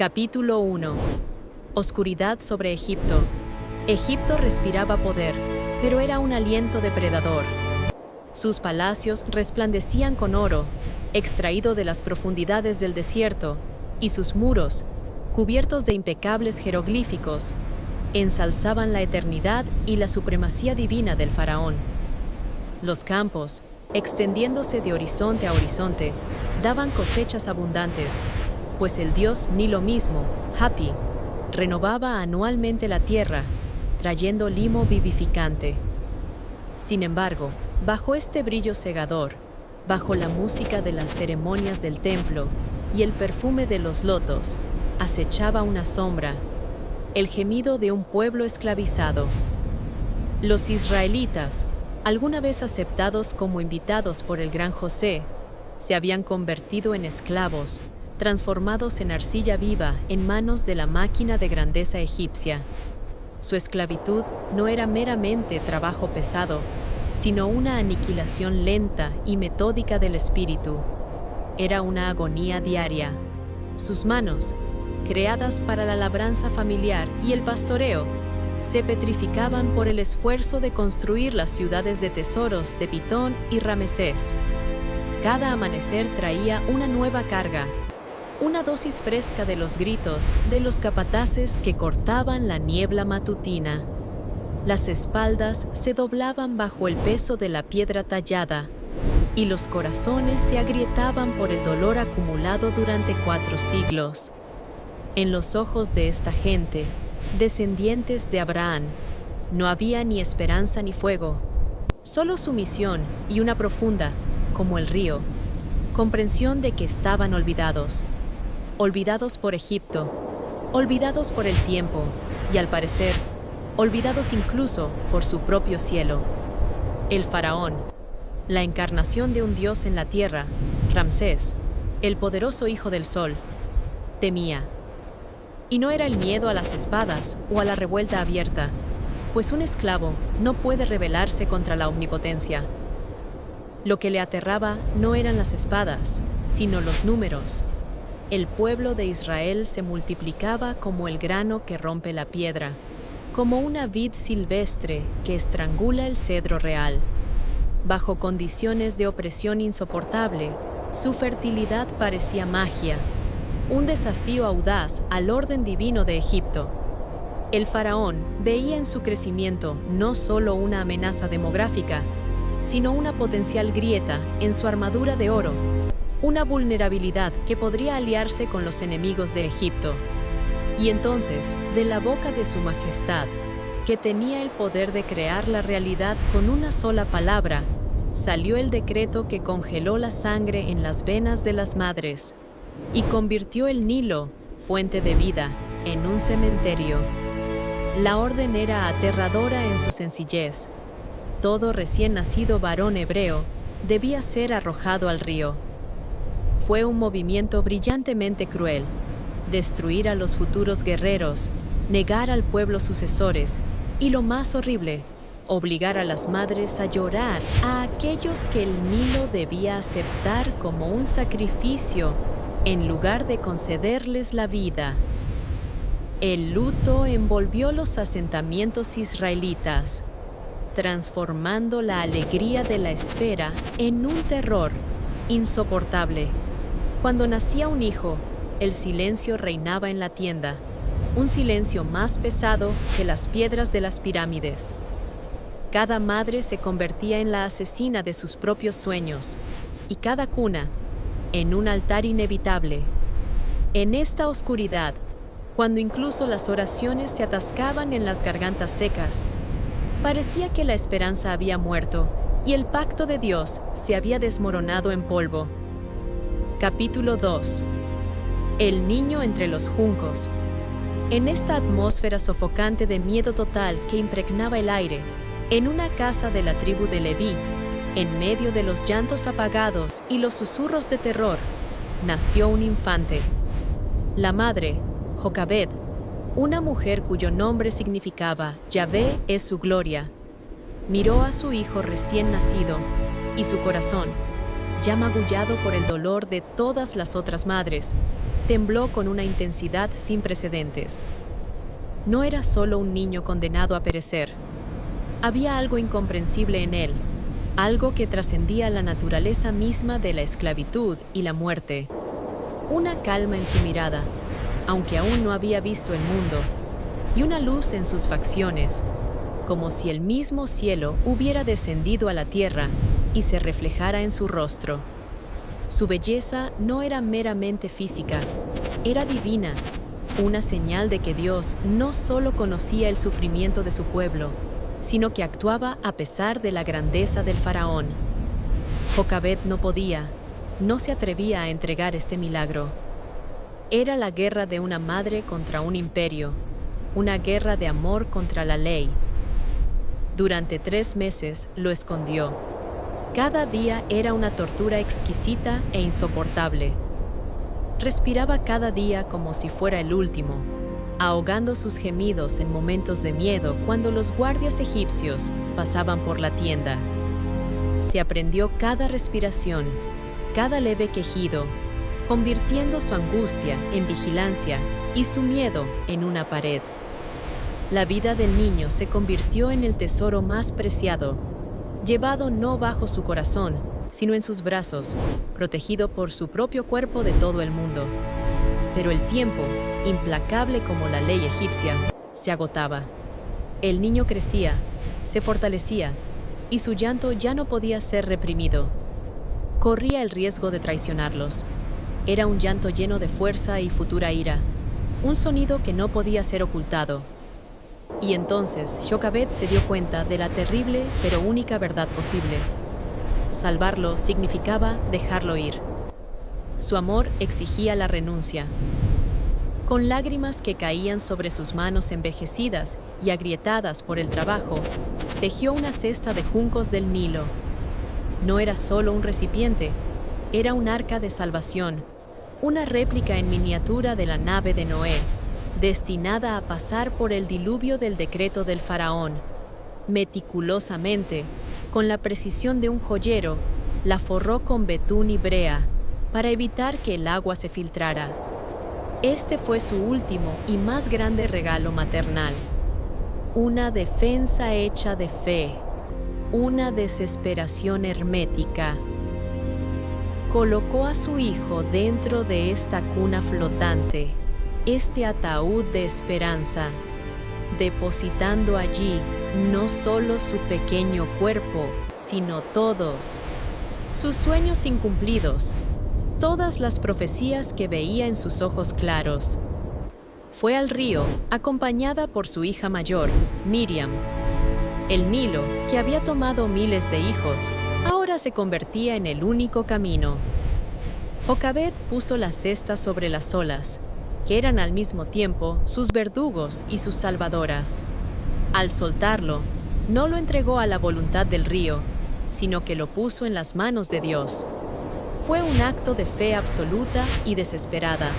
Capítulo 1. Oscuridad sobre Egipto. Egipto respiraba poder, pero era un aliento depredador. Sus palacios resplandecían con oro, extraído de las profundidades del desierto, y sus muros, cubiertos de impecables jeroglíficos, ensalzaban la eternidad y la supremacía divina del faraón. Los campos, extendiéndose de horizonte a horizonte, daban cosechas abundantes, pues el dios Nilo mismo, Hapi, renovaba anualmente la tierra, trayendo limo vivificante. Sin embargo, bajo este brillo cegador, bajo la música de las ceremonias del templo y el perfume de los lotos, acechaba una sombra, el gemido de un pueblo esclavizado. Los israelitas, alguna vez aceptados como invitados por el gran José, se habían convertido en esclavos, transformados en arcilla viva en manos de la máquina de grandeza egipcia. Su esclavitud no era meramente trabajo pesado, sino una aniquilación lenta y metódica del espíritu. Era una agonía diaria. Sus manos, creadas para la labranza familiar y el pastoreo, se petrificaban por el esfuerzo de construir las ciudades de tesoros de Pitón y Ramesés. Cada amanecer traía una nueva carga, una dosis fresca de los gritos de los capataces que cortaban la niebla matutina. Las espaldas se doblaban bajo el peso de la piedra tallada, y los corazones se agrietaban por el dolor acumulado durante 4 siglos. En los ojos de esta gente, descendientes de Abraham, no había ni esperanza ni fuego, solo sumisión y una profunda, como el río, comprensión de que estaban olvidados por Egipto, olvidados por el tiempo y, al parecer, olvidados incluso por su propio cielo. El faraón, la encarnación de un dios en la tierra, Ramsés, el poderoso hijo del sol, temía. Y no era el miedo a las espadas o a la revuelta abierta, pues un esclavo no puede rebelarse contra la omnipotencia. Lo que le aterraba no eran las espadas, sino los números. El pueblo de Israel se multiplicaba como el grano que rompe la piedra, como una vid silvestre que estrangula el cedro real. Bajo condiciones de opresión insoportable, su fertilidad parecía magia, un desafío audaz al orden divino de Egipto. El faraón veía en su crecimiento no solo una amenaza demográfica, sino una potencial grieta en su armadura de oro, una vulnerabilidad que podría aliarse con los enemigos de Egipto. Y entonces, de la boca de su majestad, que tenía el poder de crear la realidad con una sola palabra, salió el decreto que congeló la sangre en las venas de las madres y convirtió el Nilo, fuente de vida, en un cementerio. La orden era aterradora en su sencillez. Todo recién nacido varón hebreo debía ser arrojado al río. Fue un movimiento brillantemente cruel: destruir a los futuros guerreros, negar al pueblo sucesores y, lo más horrible, obligar a las madres a llorar a aquellos que el Nilo debía aceptar como un sacrificio en lugar de concederles la vida. El luto envolvió los asentamientos israelitas, transformando la alegría de la espera en un terror insoportable. Cuando nacía un hijo, el silencio reinaba en la tienda, un silencio más pesado que las piedras de las pirámides. Cada madre se convertía en la asesina de sus propios sueños, y cada cuna en un altar inevitable. En esta oscuridad, cuando incluso las oraciones se atascaban en las gargantas secas, parecía que la esperanza había muerto y el pacto de Dios se había desmoronado en polvo. Capítulo 2. El niño entre los juncos. En esta atmósfera sofocante de miedo total que impregnaba el aire, en una casa de la tribu de Leví, en medio de los llantos apagados y los susurros de terror, nació un infante. La madre, Jocabed, una mujer cuyo nombre significaba Yahvé es su gloria, miró a su hijo recién nacido, y su corazón, ya magullado por el dolor de todas las otras madres, tembló con una intensidad sin precedentes. No era solo un niño condenado a perecer. Había algo incomprensible en él, algo que trascendía la naturaleza misma de la esclavitud y la muerte. Una calma en su mirada, aunque aún no había visto el mundo, y una luz en sus facciones, como si el mismo cielo hubiera descendido a la tierra y se reflejara en su rostro. Su belleza no era meramente física, era divina, una señal de que Dios no solo conocía el sufrimiento de su pueblo, sino que actuaba a pesar de la grandeza del faraón. Jocabed no se atrevía a entregar este milagro. Era la guerra de una madre contra un imperio, una guerra de amor contra la ley. Durante 3 meses lo escondió. Cada día era una tortura exquisita e insoportable. Respiraba cada día como si fuera el último, ahogando sus gemidos en momentos de miedo cuando los guardias egipcios pasaban por la tienda. Se aprendió cada respiración, cada leve quejido, convirtiendo su angustia en vigilancia y su miedo en una pared. La vida del niño se convirtió en el tesoro más preciado, llevado no bajo su corazón, sino en sus brazos, protegido por su propio cuerpo de todo el mundo. Pero el tiempo, implacable como la ley egipcia, se agotaba. El niño crecía, se fortalecía, y su llanto ya no podía ser reprimido. Corría el riesgo de traicionarlos. Era un llanto lleno de fuerza y futura ira, un sonido que no podía ser ocultado. Y entonces Jocabed se dio cuenta de la terrible pero única verdad posible. Salvarlo significaba dejarlo ir. Su amor exigía la renuncia. Con lágrimas que caían sobre sus manos envejecidas y agrietadas por el trabajo, tejió una cesta de juncos del Nilo. No era solo un recipiente, era un arca de salvación, una réplica en miniatura de la nave de Noé, destinada a pasar por el diluvio del decreto del faraón. Meticulosamente, con la precisión de un joyero, la forró con betún y brea, para evitar que el agua se filtrara. Este fue su último y más grande regalo maternal. Una defensa hecha de fe, una desesperación hermética. Colocó a su hijo dentro de esta cuna flotante, este ataúd de esperanza, depositando allí no solo su pequeño cuerpo, sino todos sus sueños incumplidos, todas las profecías que veía en sus ojos claros. Fue al río, acompañada por su hija mayor, Miriam. El Nilo, que había tomado miles de hijos, ahora se convertía en el único camino. Jocabed puso la cesta sobre las olas, que eran al mismo tiempo sus verdugos y sus salvadoras. Al soltarlo, no lo entregó a la voluntad del río, sino que lo puso en las manos de Dios. Fue un acto de fe absoluta y desesperada.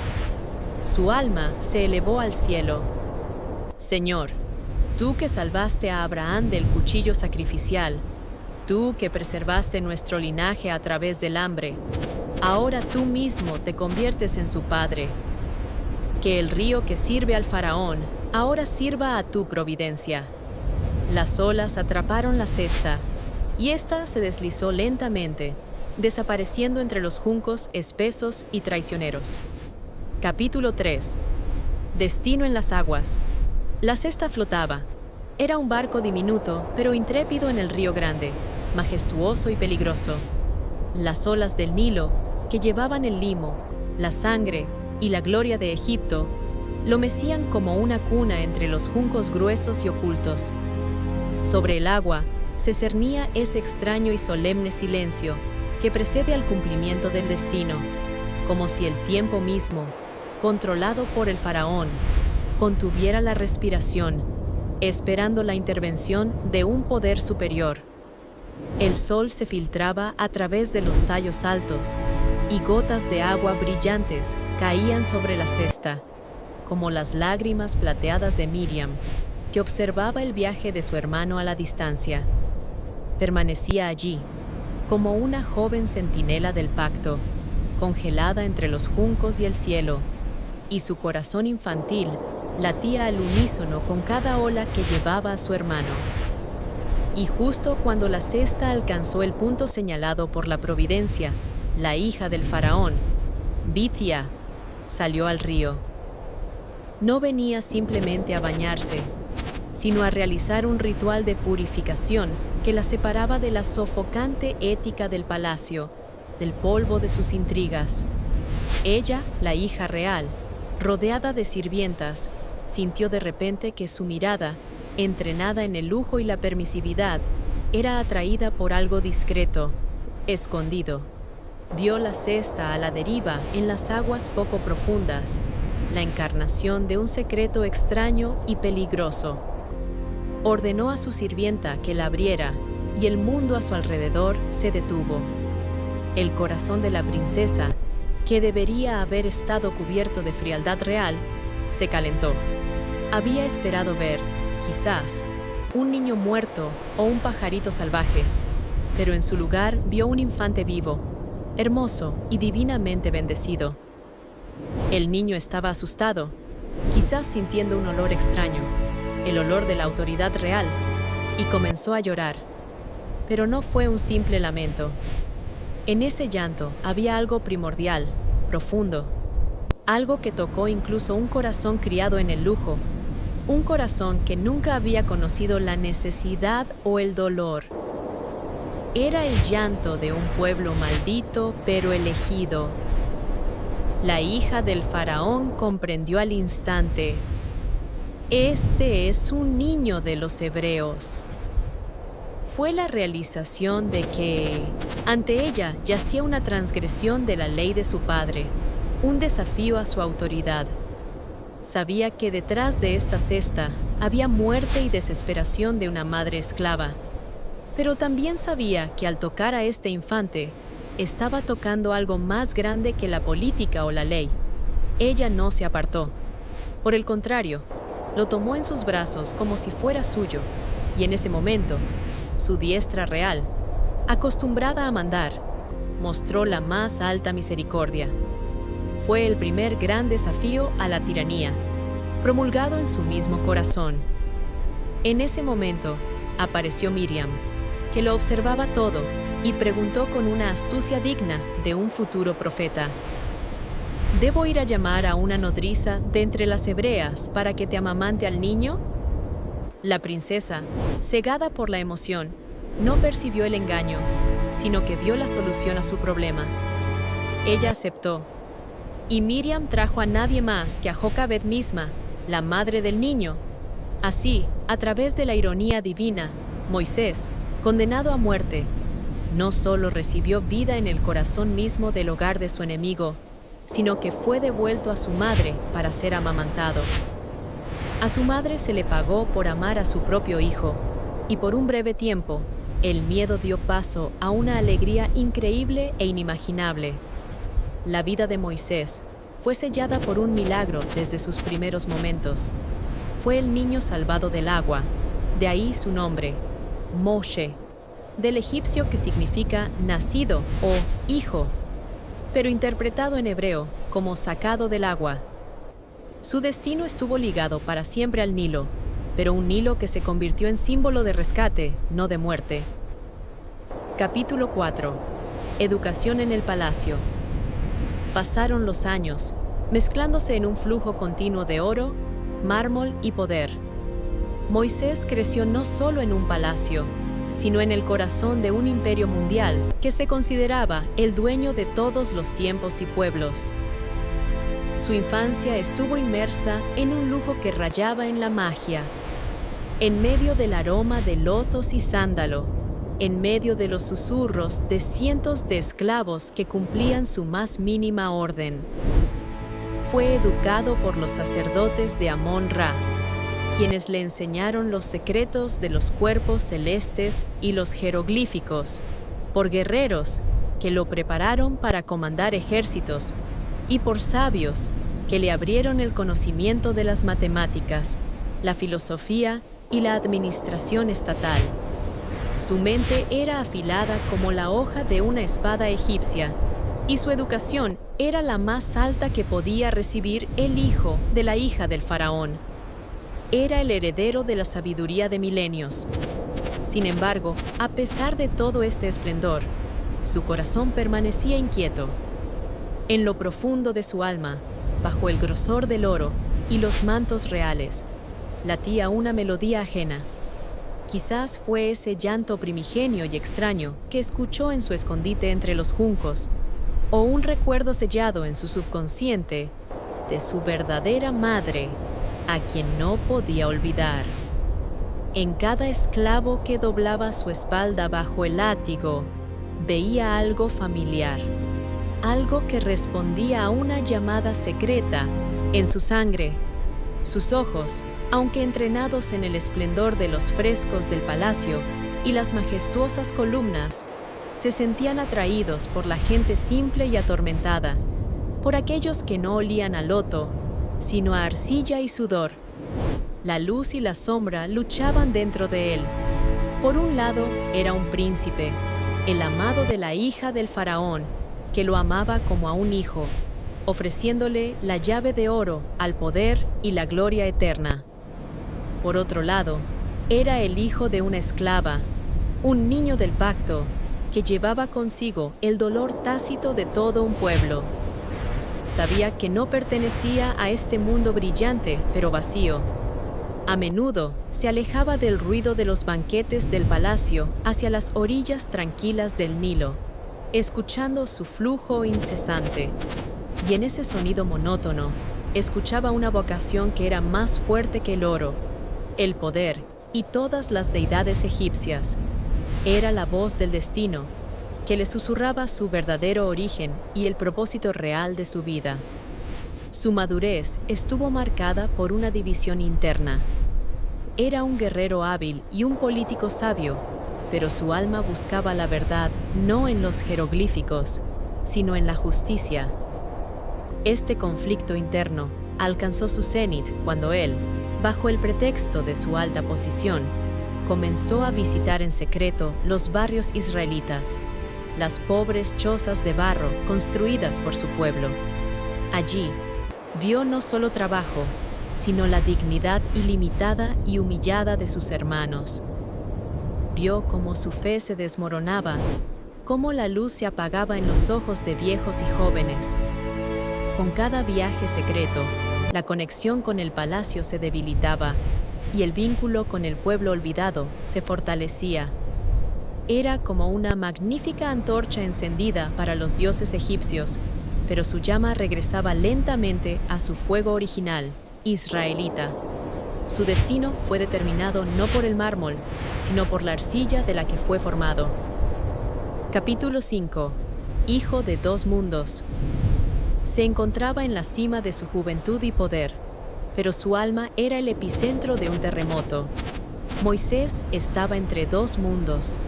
Su alma se elevó al cielo. Señor, tú que salvaste a Abraham del cuchillo sacrificial, tú que preservaste nuestro linaje a través del hambre, ahora tú mismo te conviertes en su padre. Que el río que sirve al faraón ahora sirva a tu providencia. Las olas atraparon la cesta, y ésta se deslizó lentamente, desapareciendo entre los juncos espesos y traicioneros. Capítulo 3. Destino en las aguas. La cesta flotaba. Era un barco diminuto, pero intrépido en el río Grande, majestuoso y peligroso. Las olas del Nilo, que llevaban el limo, la sangre y la gloria de Egipto, lo mecían como una cuna entre los juncos gruesos y ocultos. Sobre el agua se cernía ese extraño y solemne silencio que precede al cumplimiento del destino, como si el tiempo mismo, controlado por el faraón, contuviera la respiración, esperando la intervención de un poder superior. El sol se filtraba a través de los tallos altos, y gotas de agua brillantes caían sobre la cesta, como las lágrimas plateadas de Miriam, que observaba el viaje de su hermano a la distancia. Permanecía allí, como una joven centinela del pacto, congelada entre los juncos y el cielo, y su corazón infantil latía al unísono con cada ola que llevaba a su hermano. Y justo cuando la cesta alcanzó el punto señalado por la providencia, la hija del faraón, Bithia, salió al río. No venía simplemente a bañarse, sino a realizar un ritual de purificación que la separaba de la sofocante ética del palacio, del polvo de sus intrigas. Ella, la hija real, rodeada de sirvientas, sintió de repente que su mirada, entrenada en el lujo y la permisividad, era atraída por algo discreto, escondido. Vio la cesta a la deriva en las aguas poco profundas, la encarnación de un secreto extraño y peligroso. Ordenó a su sirvienta que la abriera, y el mundo a su alrededor se detuvo. El corazón de la princesa, que debería haber estado cubierto de frialdad real, se calentó. Había esperado ver, quizás, un niño muerto o un pajarito salvaje, pero en su lugar vio un infante vivo, hermoso y divinamente bendecido. El niño estaba asustado, quizás sintiendo un olor extraño, el olor de la autoridad real, y comenzó a llorar. Pero no fue un simple lamento. En ese llanto había algo primordial, profundo, algo que tocó incluso un corazón criado en el lujo, un corazón que nunca había conocido la necesidad o el dolor. Era el llanto de un pueblo maldito pero elegido. La hija del faraón comprendió al instante: este es un niño de los hebreos. Fue la realización de que, ante ella, yacía una transgresión de la ley de su padre, un desafío a su autoridad. Sabía que detrás de esta cesta había muerte y desesperación de una madre esclava, pero también sabía que al tocar a este infante, estaba tocando algo más grande que la política o la ley. Ella no se apartó. Por el contrario, lo tomó en sus brazos como si fuera suyo, y en ese momento, su diestra real, acostumbrada a mandar, mostró la más alta misericordia. Fue el primer gran desafío a la tiranía, promulgado en su mismo corazón. En ese momento, apareció Miriam, que lo observaba todo y preguntó con una astucia digna de un futuro profeta: ¿debo ir a llamar a una nodriza de entre las hebreas para que te amamante al niño? La princesa, cegada por la emoción, no percibió el engaño, sino que vio la solución a su problema. Ella aceptó, y Miriam trajo a nadie más que a Jocabed misma, la madre del niño. Así, a través de la ironía divina, Moisés, condenado a muerte, no solo recibió vida en el corazón mismo del hogar de su enemigo, sino que fue devuelto a su madre para ser amamantado. A su madre se le pagó por amar a su propio hijo, y por un breve tiempo, el miedo dio paso a una alegría increíble e inimaginable. La vida de Moisés fue sellada por un milagro desde sus primeros momentos. Fue el niño salvado del agua, de ahí su nombre, Moshe, del egipcio que significa nacido o hijo, pero interpretado en hebreo como sacado del agua. Su destino estuvo ligado para siempre al Nilo, pero un Nilo que se convirtió en símbolo de rescate, no de muerte. Capítulo 4. Educación en el palacio. Pasaron los años, mezclándose en un flujo continuo de oro, mármol y poder. Moisés creció no solo en un palacio, sino en el corazón de un imperio mundial que se consideraba el dueño de todos los tiempos y pueblos. Su infancia estuvo inmersa en un lujo que rayaba en la magia, en medio del aroma de lotos y sándalo, en medio de los susurros de cientos de esclavos que cumplían su más mínima orden. Fue educado por los sacerdotes de Amón-Ra, quienes le enseñaron los secretos de los cuerpos celestes y los jeroglíficos, por guerreros que lo prepararon para comandar ejércitos, y por sabios que le abrieron el conocimiento de las matemáticas, la filosofía y la administración estatal. Su mente era afilada como la hoja de una espada egipcia, y su educación era la más alta que podía recibir el hijo de la hija del faraón. Era el heredero de la sabiduría de milenios. Sin embargo, a pesar de todo este esplendor, su corazón permanecía inquieto. En lo profundo de su alma, bajo el grosor del oro y los mantos reales, latía una melodía ajena. Quizás fue ese llanto primigenio y extraño que escuchó en su escondite entre los juncos, o un recuerdo sellado en su subconsciente de su verdadera madre, a quien no podía olvidar. En cada esclavo que doblaba su espalda bajo el látigo, veía algo familiar, algo que respondía a una llamada secreta en su sangre. Sus ojos, aunque entrenados en el esplendor de los frescos del palacio y las majestuosas columnas, se sentían atraídos por la gente simple y atormentada, por aquellos que no olían a loto, sino a arcilla y sudor. La luz y la sombra luchaban dentro de él. Por un lado era un príncipe, el amado de la hija del faraón, que lo amaba como a un hijo, ofreciéndole la llave de oro al poder y la gloria eterna. Por otro lado, era el hijo de una esclava, un niño del pacto, que llevaba consigo el dolor tácito de todo un pueblo. Sabía que no pertenecía a este mundo brillante, pero vacío. A menudo se alejaba del ruido de los banquetes del palacio hacia las orillas tranquilas del Nilo, escuchando su flujo incesante. Y en ese sonido monótono, escuchaba una vocación que era más fuerte que el oro, el poder y todas las deidades egipcias. Era la voz del destino, que le susurraba su verdadero origen y el propósito real de su vida. Su madurez estuvo marcada por una división interna. Era un guerrero hábil y un político sabio, pero su alma buscaba la verdad no en los jeroglíficos, sino en la justicia. Este conflicto interno alcanzó su cenit cuando él, bajo el pretexto de su alta posición, comenzó a visitar en secreto los barrios israelitas, las pobres chozas de barro construidas por su pueblo. Allí, vio no solo trabajo, sino la dignidad ilimitada y humillada de sus hermanos. Vio cómo su fe se desmoronaba, cómo la luz se apagaba en los ojos de viejos y jóvenes. Con cada viaje secreto, la conexión con el palacio se debilitaba y el vínculo con el pueblo olvidado se fortalecía. Era como una magnífica antorcha encendida para los dioses egipcios, pero su llama regresaba lentamente a su fuego original, israelita. Su destino fue determinado no por el mármol, sino por la arcilla de la que fue formado. Capítulo 5. Hijo de dos mundos. Se encontraba en la cima de su juventud y poder, pero su alma era el epicentro de un terremoto. Moisés estaba entre dos mundos,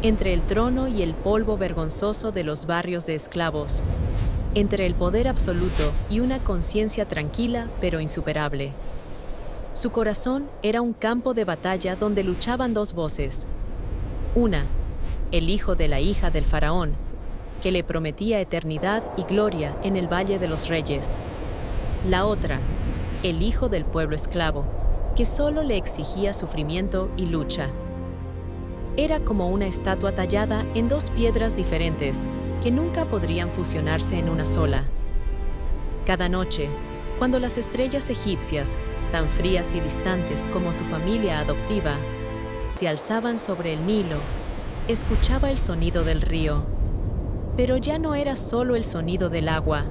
entre el trono y el polvo vergonzoso de los barrios de esclavos, entre el poder absoluto y una conciencia tranquila pero insuperable. Su corazón era un campo de batalla donde luchaban dos voces. Una, el hijo de la hija del faraón, que le prometía eternidad y gloria en el Valle de los Reyes. La otra, el hijo del pueblo esclavo, que solo le exigía sufrimiento y lucha. Era como una estatua tallada en dos piedras diferentes que nunca podrían fusionarse en una sola. Cada noche, cuando las estrellas egipcias, tan frías y distantes como su familia adoptiva, se alzaban sobre el Nilo, escuchaba el sonido del río. Pero ya no era solo el sonido del agua,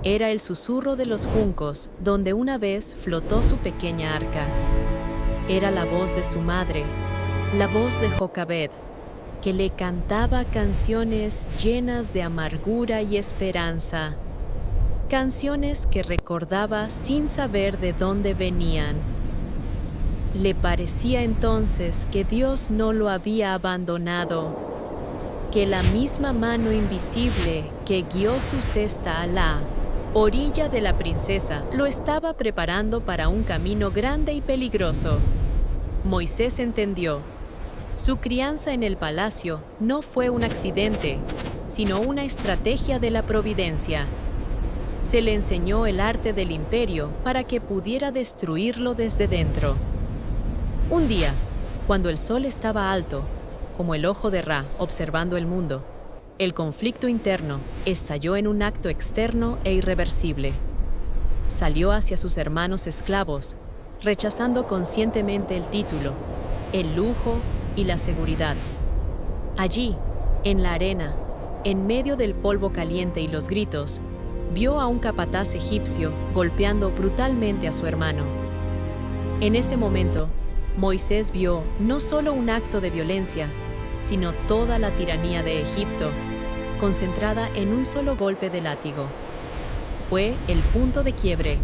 era el susurro de los juncos donde una vez flotó su pequeña arca. Era la voz de su madre, la voz de Jocabed, que le cantaba canciones llenas de amargura y esperanza, canciones que recordaba sin saber de dónde venían. Le parecía entonces que Dios no lo había abandonado, que la misma mano invisible que guió su cesta a la orilla de la princesa lo estaba preparando para un camino grande y peligroso. Moisés entendió. Su crianza en el palacio no fue un accidente, sino una estrategia de la providencia. Se le enseñó el arte del imperio para que pudiera destruirlo desde dentro. Un día, cuando el sol estaba alto, como el ojo de Ra observando el mundo, el conflicto interno estalló en un acto externo e irreversible. Salió hacia sus hermanos esclavos, rechazando conscientemente el título, el lujo y la seguridad. Allí, en la arena, en medio del polvo caliente y los gritos, vio a un capataz egipcio golpeando brutalmente a su hermano. En ese momento, Moisés vio no solo un acto de violencia, sino toda la tiranía de Egipto, concentrada en un solo golpe de látigo. Fue el punto de quiebre.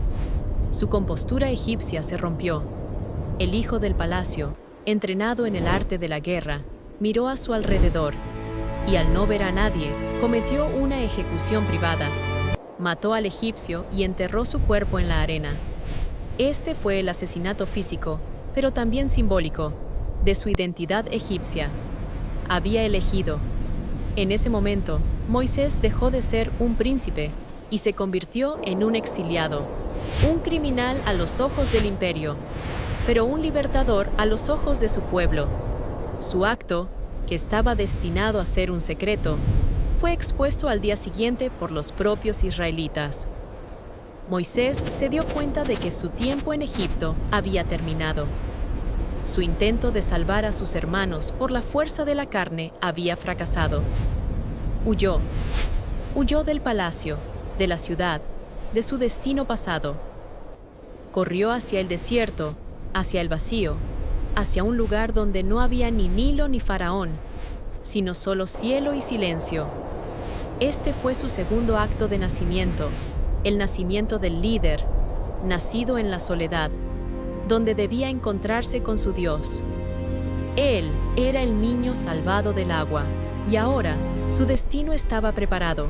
Su compostura egipcia se rompió. El hijo del palacio, entrenado en el arte de la guerra, miró a su alrededor y al no ver a nadie, cometió una ejecución privada. Mató al egipcio y enterró su cuerpo en la arena. Este fue el asesinato físico, pero también simbólico, de su identidad egipcia. Había elegido. En ese momento, Moisés dejó de ser un príncipe y se convirtió en un exiliado, un criminal a los ojos del imperio, pero un libertador a los ojos de su pueblo. Su acto, que estaba destinado a ser un secreto, fue expuesto al día siguiente por los propios israelitas. Moisés se dio cuenta de que su tiempo en Egipto había terminado. Su intento de salvar a sus hermanos por la fuerza de la carne había fracasado. Huyó. Huyó del palacio, de la ciudad, de su destino pasado. Corrió hacia el desierto, hacia el vacío, hacia un lugar donde no había ni Nilo ni Faraón, sino solo cielo y silencio. Este fue su segundo acto de nacimiento, el nacimiento del líder, nacido en la soledad, donde debía encontrarse con su Dios. Él era el niño salvado del agua, y ahora su destino estaba preparado.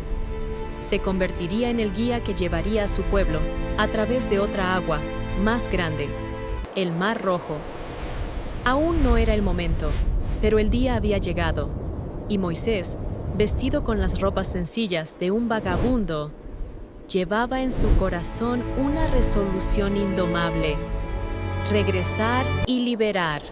Se convertiría en el guía que llevaría a su pueblo a través de otra agua, más grande, el Mar Rojo. Aún no era el momento, pero el día había llegado, y Moisés, vestido con las ropas sencillas de un vagabundo, llevaba en su corazón una resolución indomable: regresar y liberar.